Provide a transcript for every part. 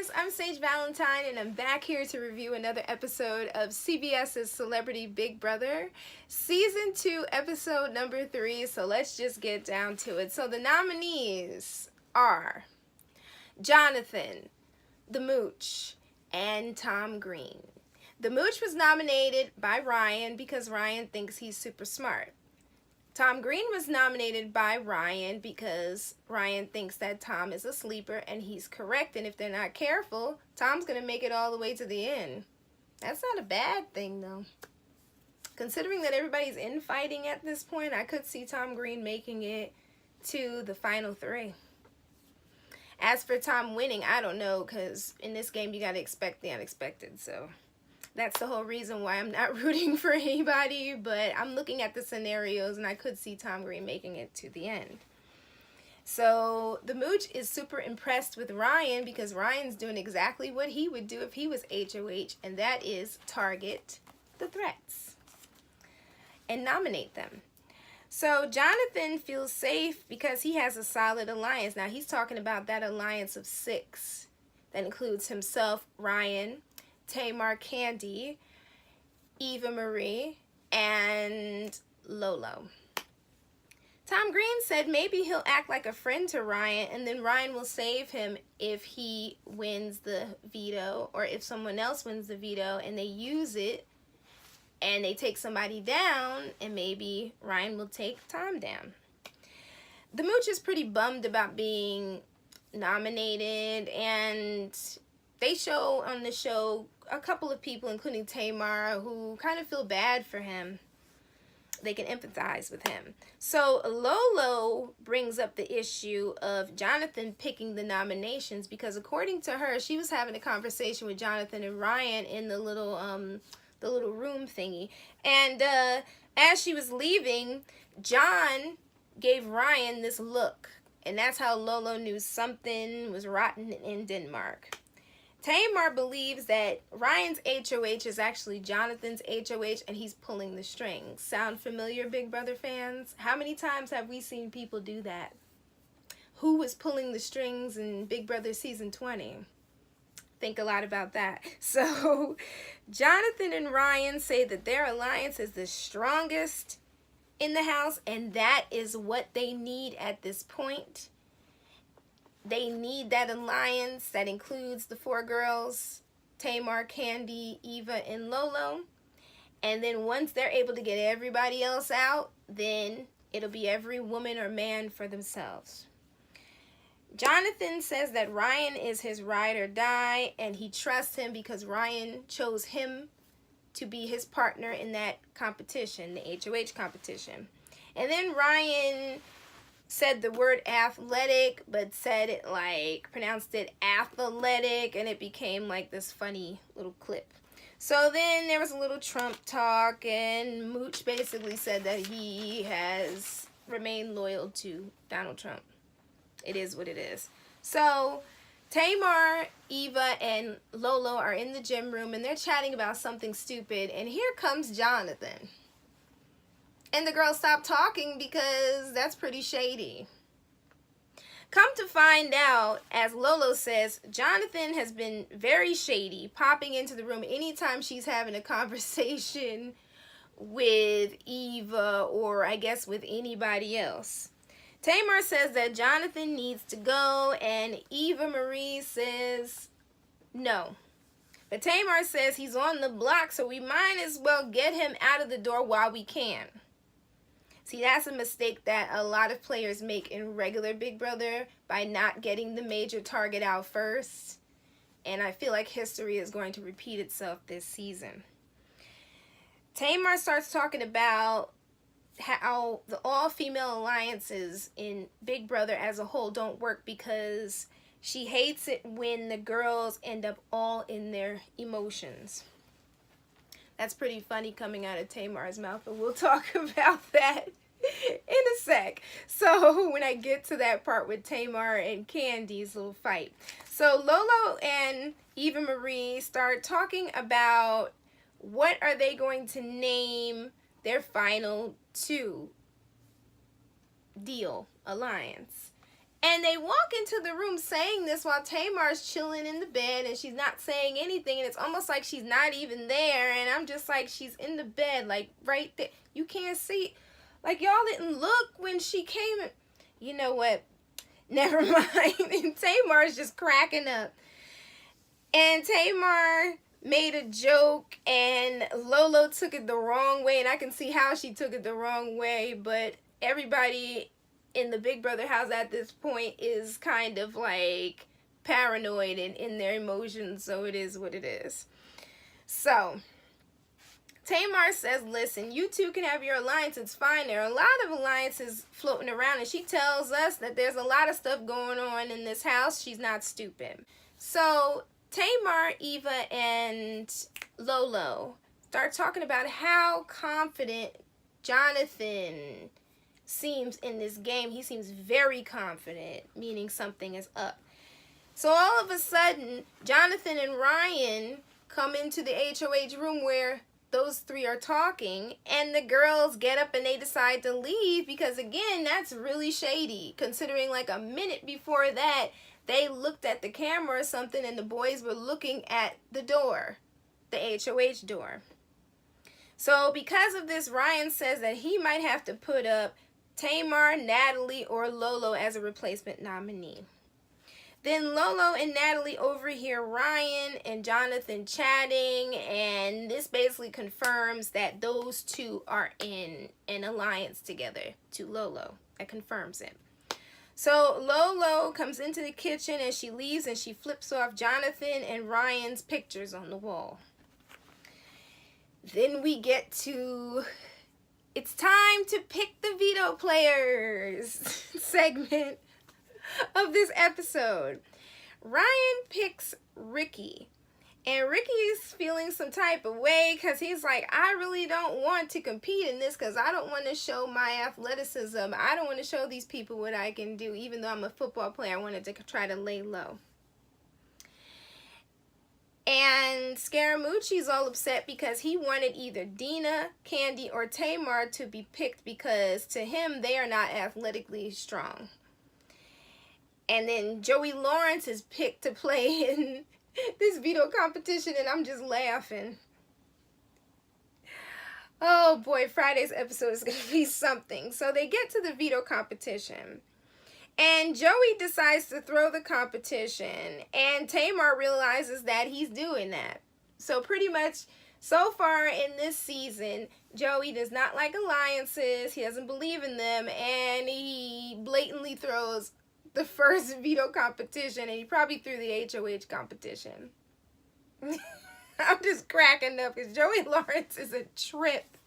guys, I'm Sage Valentine and I'm back here to review another episode of CBS's Celebrity Big Brother, Season 2, Episode number 3, so let's just get down to it. So the nominees are Jonathan, the Mooch, and Tom Green. The Mooch was nominated by Ryan because Ryan thinks he's super smart. Tom Green was nominated by Ryan because Ryan thinks that Tom is a sleeper, and he's correct, and if they're not careful, Tom's going to make it all the way to the end. That's not a bad thing, though. Considering that everybody's infighting at this point, I could see Tom Green making it to the final 3. As for Tom winning, I don't know, because in this game you got to expect the unexpected, so that's the whole reason why I'm not rooting for anybody, but I'm looking at the scenarios and I could see Tom Green making it to the end. So the Mooch is super impressed with Ryan because Ryan's doing exactly what he would do if he was HOH, and that is target the threats and nominate them. So Jonathan feels safe because he has a solid alliance. Now he's talking about that alliance of 6 that includes himself, Ryan, Tamar, Kandi, Eva Marie, and Lolo. Tom Green said maybe he'll act like a friend to Ryan, and then Ryan will save him if he wins the veto, or if someone else wins the veto and they use it and they take somebody down, and maybe Ryan will take Tom down. The Mooch is pretty bummed about being nominated, and they show on the show a couple of people, including Tamar, who kind of feel bad for him. They can empathize with him. So Lolo brings up the issue of Jonathan picking the nominations because according to her, she was having a conversation with Jonathan and Ryan in the little room thingy. And as she was leaving, John gave Ryan this look. And that's how Lolo knew something was rotten in Denmark. Tamar believes that Ryan's HOH is actually Jonathan's HOH, and he's pulling the strings. Sound familiar, Big Brother fans? How many times have we seen people do that? Who was pulling the strings in Big Brother Season 20? Think a lot about that. So, Jonathan and Ryan say that their alliance is the strongest in the house, and that is what they need at this point. They need that alliance that includes the 4 girls, Tamar, Kandi, Eva, and Lolo. And then once they're able to get everybody else out, then it'll be every woman or man for themselves. Jonathan says that Ryan is his ride or die, and he trusts him because Ryan chose him to be his partner in that competition, the HOH competition. And then Ryan said the word athletic, but said it pronounced it athletic, and it became like this funny little clip. So then there was a little Trump talk, and Mooch basically said that he has remained loyal to Donald Trump. It is what it is. So Tamar, Eva, and Lolo are in the gym room, and they're chatting about something stupid, and here comes Jonathan. And the girls stopped talking because that's pretty shady. Come to find out, as Lolo says, Jonathan has been very shady, popping into the room anytime she's having a conversation with Eva or I guess with anybody else. Tamar says that Jonathan needs to go, and Eva Marie says no. But Tamar says he's on the block, so we might as well get him out of the door while we can. See, that's a mistake that a lot of players make in regular Big Brother by not getting the major target out first. And I feel like history is going to repeat itself this season. Tamar starts talking about how the all-female alliances in Big Brother as a whole don't work because she hates it when the girls end up all in their emotions. That's pretty funny coming out of Tamar's mouth, but we'll talk about that in a sec. So when I get to that part with Tamar and Kandi's little fight. So Lolo and Eva Marie start talking about what are they going to name their final 2 deal alliance. And they walk into the room saying this while Tamar's chilling in the bed and she's not saying anything. And it's almost like she's not even there. And I'm just like, she's in the bed, like right there. You can't see. Like, y'all didn't look when she came. You know what? Never mind. And Tamar's just cracking up. And Tamar made a joke and Lolo took it the wrong way. And I can see how she took it the wrong way. But everybody in the Big Brother house at this point is kind of like paranoid and in their emotions, so it is what it is. So Tamar says, listen, you two can have your alliance, it's fine. There are a lot of alliances floating around, and she tells us that there's a lot of stuff going on in this house. She's not stupid. So Tamar, Eva, and Lolo start talking about how confident Jonathan seems in this game. He seems very confident, meaning something is up. So all of a sudden, Jonathan and Ryan come into the HOH room where those three are talking, and the girls get up and they decide to leave because, again, that's really shady, considering like a minute before that, they looked at the camera or something and the boys were looking at the door, the HOH door. So because of this, Ryan says that he might have to put up Tamar, Natalie, or Lolo as a replacement nominee. Then Lolo and Natalie overhear Ryan and Jonathan chatting, and this basically confirms that those two are in an alliance together to Lolo. That confirms it. So Lolo comes into the kitchen and she leaves and she flips off Jonathan and Ryan's pictures on the wall. Then we get to it's time to pick the veto players segment of this episode. Ryan picks Ricky. And Ricky's feeling some type of way because he's like, I really don't want to compete in this because I don't want to show my athleticism. I don't want to show these people what I can do. Even though I'm a football player, I wanted to try to lay low. And Scaramucci's all upset because he wanted either Dina, Kandi, or Tamar to be picked because to him they are not athletically strong. And then Joey Lawrence is picked to play in this veto competition, and I'm just laughing. Oh boy, Friday's episode is going to be something. So they get to the veto competition. And Joey decides to throw the competition, and Tamar realizes that he's doing that. So pretty much, so far in this season, Joey does not like alliances, he doesn't believe in them, and he blatantly throws the first veto competition, and he probably threw the HOH competition. I'm just cracking up, because Joey Lawrence is a trip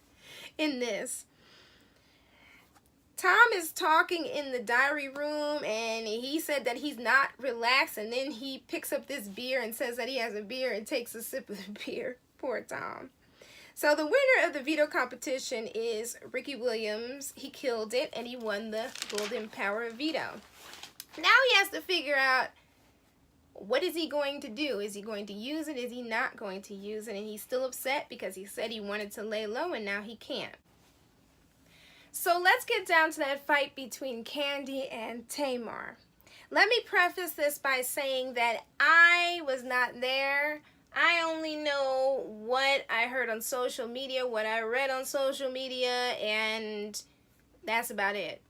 in this. Tom is talking in the diary room, and he said that he's not relaxed, and then he picks up this beer and says that he has a beer and takes a sip of the beer. Poor Tom. So the winner of the veto competition is Ricky Williams. He killed it, and he won the Golden Power of Veto. Now he has to figure out, what is he going to do? Is he going to use it? Is he not going to use it? And he's still upset because he said he wanted to lay low, and now he can't. So let's get down to that fight between Kandi and Tamar. Let me preface this by saying that I was not there. I only know what I heard on social media, what I read on social media, and that's about it.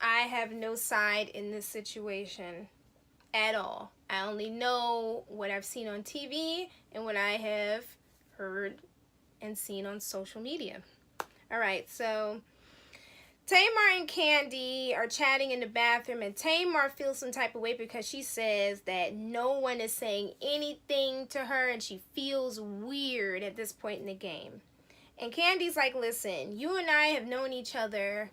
I have no side in this situation at all. I only know what I've seen on TV and what I have heard and seen on social media. All right, so Tamar and Kandi are chatting in the bathroom, and Tamar feels some type of way because she says that no one is saying anything to her, and she feels weird at this point in the game. And Candy's like, listen, you and I have known each other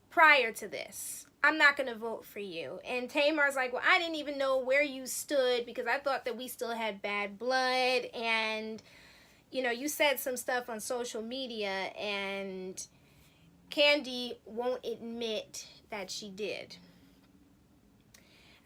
prior to this. I'm not going to vote for you. And Tamar's like, well, I didn't even know where you stood because I thought that we still had bad blood, and you know, you said some stuff on social media, and Kandi won't admit that she did.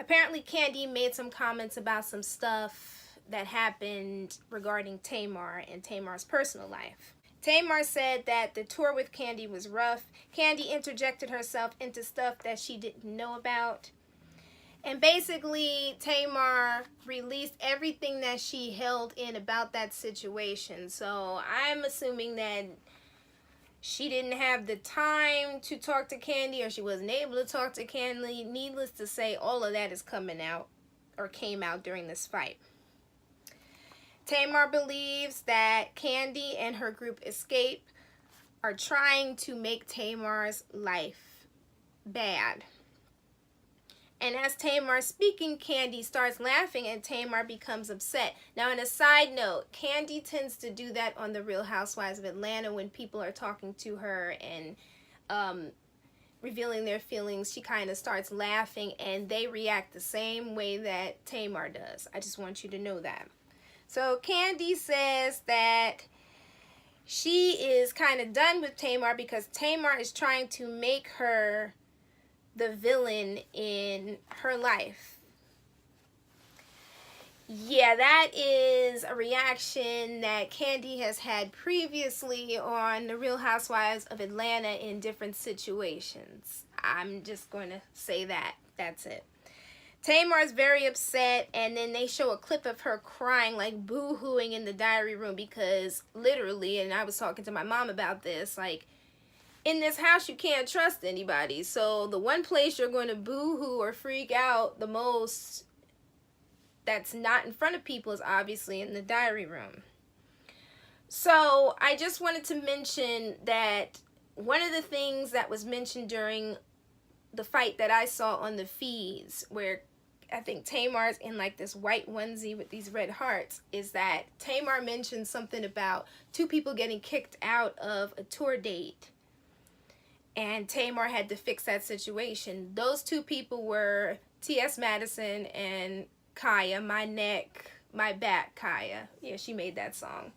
Apparently, Kandi made some comments about some stuff that happened regarding Tamar and Tamar's personal life. Tamar said that the tour with Kandi was rough. Kandi interjected herself into stuff that she didn't know about. And basically, Tamar released everything that she held in about that situation. So I'm assuming that she didn't have the time to talk to Kandi, or she wasn't able to talk to Kandi. Needless to say, all of that is coming out, or came out during this fight. Tamar believes that Kandi and her group Escape are trying to make Tamar's life bad. And as Tamar's speaking, Kandi starts laughing and Tamar becomes upset. Now, on a side note, Kandi tends to do that on the Real Housewives of Atlanta when people are talking to her and revealing their feelings. She kind of starts laughing and they react the same way that Tamar does. I just want you to know that. So Kandi says that she is kind of done with Tamar because Tamar is trying to make her the villain in her life. Yeah, that is a reaction that Kandi has had previously on the Real Housewives of Atlanta in different situations. I'm just going to say that. That's it. Tamar is very upset, and then they show a clip of her crying, like boo-hooing in the diary room because literally, and I was talking to my mom about this, like, in this house you can't trust anybody. So the one place you're going to boo-hoo or freak out the most that's not in front of people is obviously in the diary room. So I just wanted to mention that one of the things that was mentioned during the fight that I saw on the feeds, where I think Tamar's in like this white onesie with these red hearts, is that Tamar mentioned something about two people getting kicked out of a tour date. And Tamar had to fix that situation. Those two people were T.S. Madison and Koah, My Neck, My Back, Koah. Yeah, she made that song.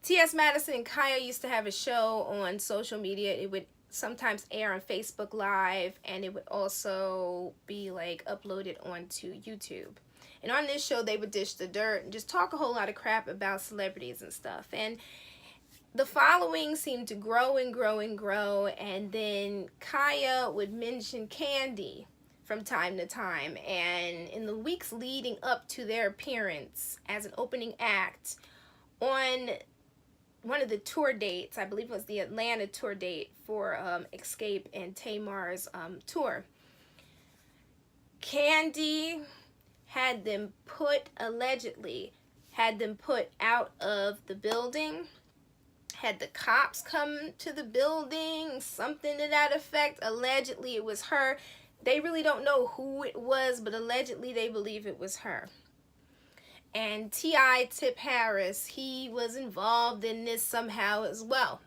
T.S. Madison and Koah used to have a show on social media. It would sometimes air on Facebook Live, and it would also be like uploaded onto YouTube. And on this show, they would dish the dirt and just talk a whole lot of crap about celebrities and stuff. And the following seemed to grow and grow and grow, and then Koah would mention Kandi from time to time. And in the weeks leading up to their appearance as an opening act on one of the tour dates, I believe it was the Atlanta tour date for Escape and Tamar's tour, Kandi had them allegedly had them put out of the building, had the cops come to the building, something to that effect. Allegedly it was her. They really don't know who it was, but allegedly they believe it was her. And T.I. Tip Harris, he was involved in this somehow as well.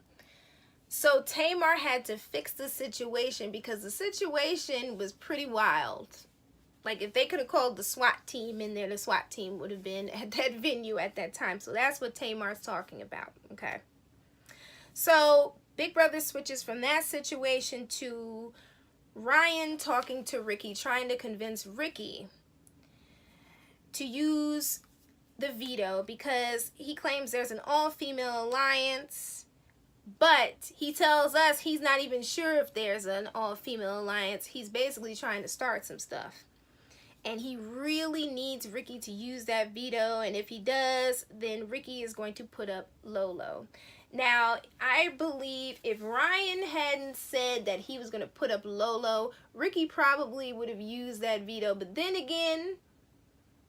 So Tamar had to fix the situation because the situation was pretty wild. Like, if they could have called the SWAT team in there, the SWAT team would have been at that venue at that time. So that's what Tamar's talking about, okay? So Big Brother switches from that situation to Ryan talking to Ricky, trying to convince Ricky to use the veto because he claims there's an all-female alliance, but he tells us he's not even sure if there's an all-female alliance. He's basically trying to start some stuff. And he really needs Ricky to use that veto, and if he does, then Ricky is going to put up Lolo. Now, I believe if Ryan hadn't said that he was going to put up Lolo, Ricky probably would have used that veto. But then again,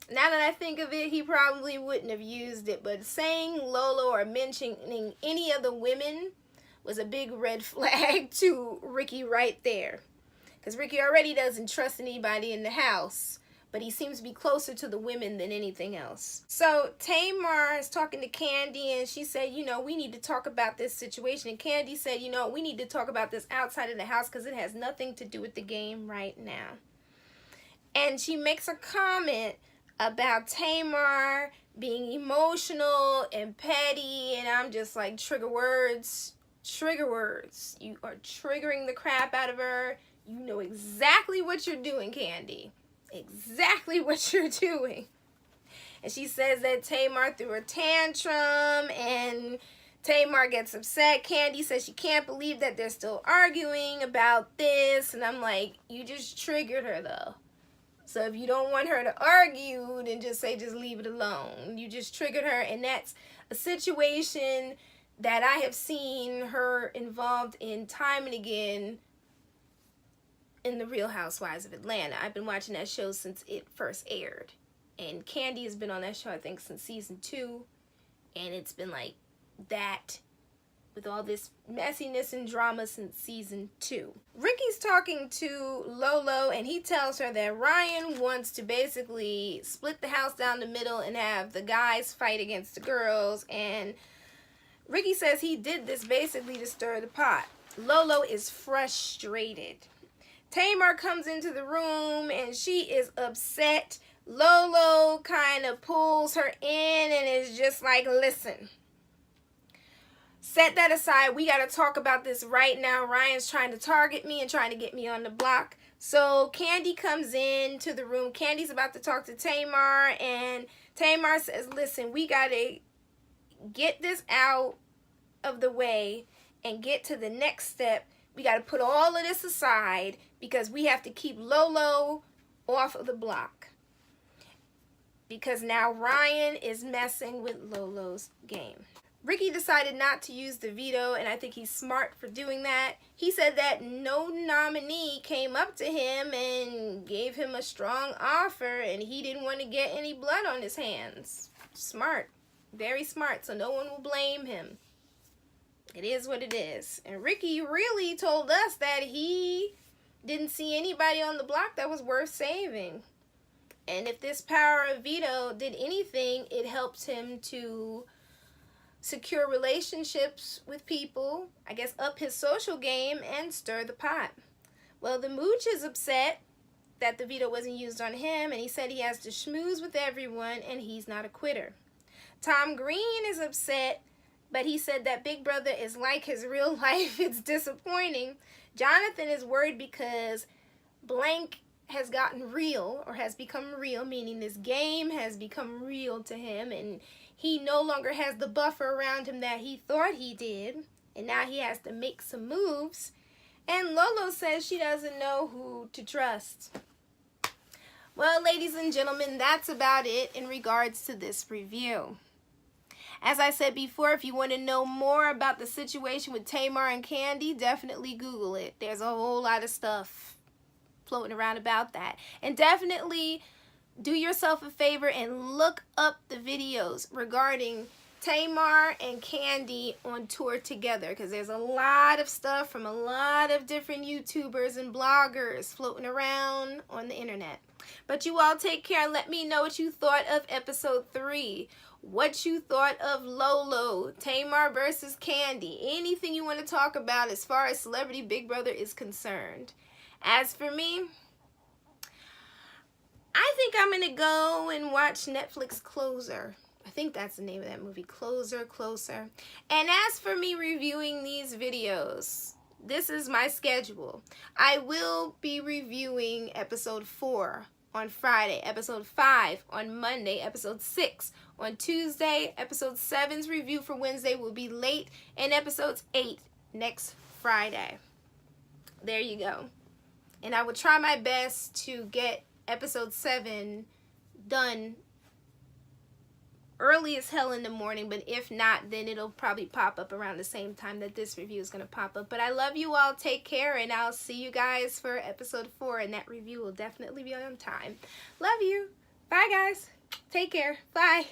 now that I think of it, he probably wouldn't have used it. But saying Lolo or mentioning any of the women was a big red flag to Ricky right there. Because Ricky already doesn't trust anybody in the house, but he seems to be closer to the women than anything else. So Tamar is talking to Kandi, and she said, you know, we need to talk about this situation. And Kandi said, you know, we need to talk about this outside of the house because it has nothing to do with the game right now. And she makes a comment about Tamar being emotional and petty, and I'm just like, trigger words. You are triggering the crap out of her. You know exactly what you're doing, Kandi. Exactly what you're doing. And she says that Tamar threw a tantrum, and Tamar gets upset. Kandi says she can't believe that they're still arguing about this. And I'm like, you just triggered her though. So if you don't want her to argue, then just leave it alone. You just triggered her, and that's a situation that I have seen her involved in time and again in the Real Housewives of Atlanta. I've been watching that show since it first aired. And Kandi has been on that show, I think, since season 2. And it's been like that with all this messiness and drama since season 2. Ricky's talking to Lolo, and he tells her that Ryan wants to basically split the house down the middle and have the guys fight against the girls. And Ricky says he did this basically to stir the pot. Lolo is frustrated. Tamar comes into the room and she is upset. Lolo kind of pulls her in and is just like, listen, set that aside. We got to talk about this right now. Ryan's trying to target me and trying to get me on the block. So Kandi comes into the room. Candy's about to talk to Tamar, and Tamar says, listen, we got to get this out of the way and get to the next step. We got to put all of this aside because we have to keep Lolo off of the block. Because now Ryan is messing with Lolo's game. Ricky decided not to use the veto, and I think he's smart for doing that. He said that no nominee came up to him and gave him a strong offer, and he didn't want to get any blood on his hands. Smart. Very smart, so no one will blame him. It is what it is. And Ricky really told us that he didn't see anybody on the block that was worth saving. And if this power of veto did anything, it helped him to secure relationships with people, I guess up his social game, and stir the pot. Well, the mooch is upset that the veto wasn't used on him, and he said he has to schmooze with everyone, and he's not a quitter. Tom Green is upset, but he said that Big Brother is like his real life. It's disappointing. Jonathan is worried because blank has gotten real, or has become real, meaning this game has become real to him, and he no longer has the buffer around him that he thought he did, and now he has to make some moves. And Lolo says she doesn't know who to trust. Well, ladies and gentlemen, that's about it in regards to this review. As I said before, if you want to know more about the situation with Tamar and Kandi, definitely Google it. There's a whole lot of stuff floating around about that. And definitely do yourself a favor and look up the videos regarding Tamar and Kandi on tour together, because there's a lot of stuff from a lot of different YouTubers and bloggers floating around on the internet. But you all take care and let me know what you thought of episode 3. What you thought of Lolo, Tamar versus Kandi. Anything you want to talk about as far as Celebrity Big Brother is concerned. As for me, I think I'm going to go and watch Netflix Closer. I think that's the name of that movie, Closer. And as for me reviewing these videos, this is my schedule. I will be reviewing episode 4 on Friday, episode 5 on Monday, episode 6 on Tuesday, episode 7's review for Wednesday will be late, and episode 8 next Friday. There you go. And I will try my best to get episode 7 done early as hell in the morning, but if not, then it'll probably pop up around the same time that this review is going to pop up. But I love you all. Take care, and I'll see you guys for episode 4, and that review will definitely be on time. Love you. Bye, guys. Take care. Bye.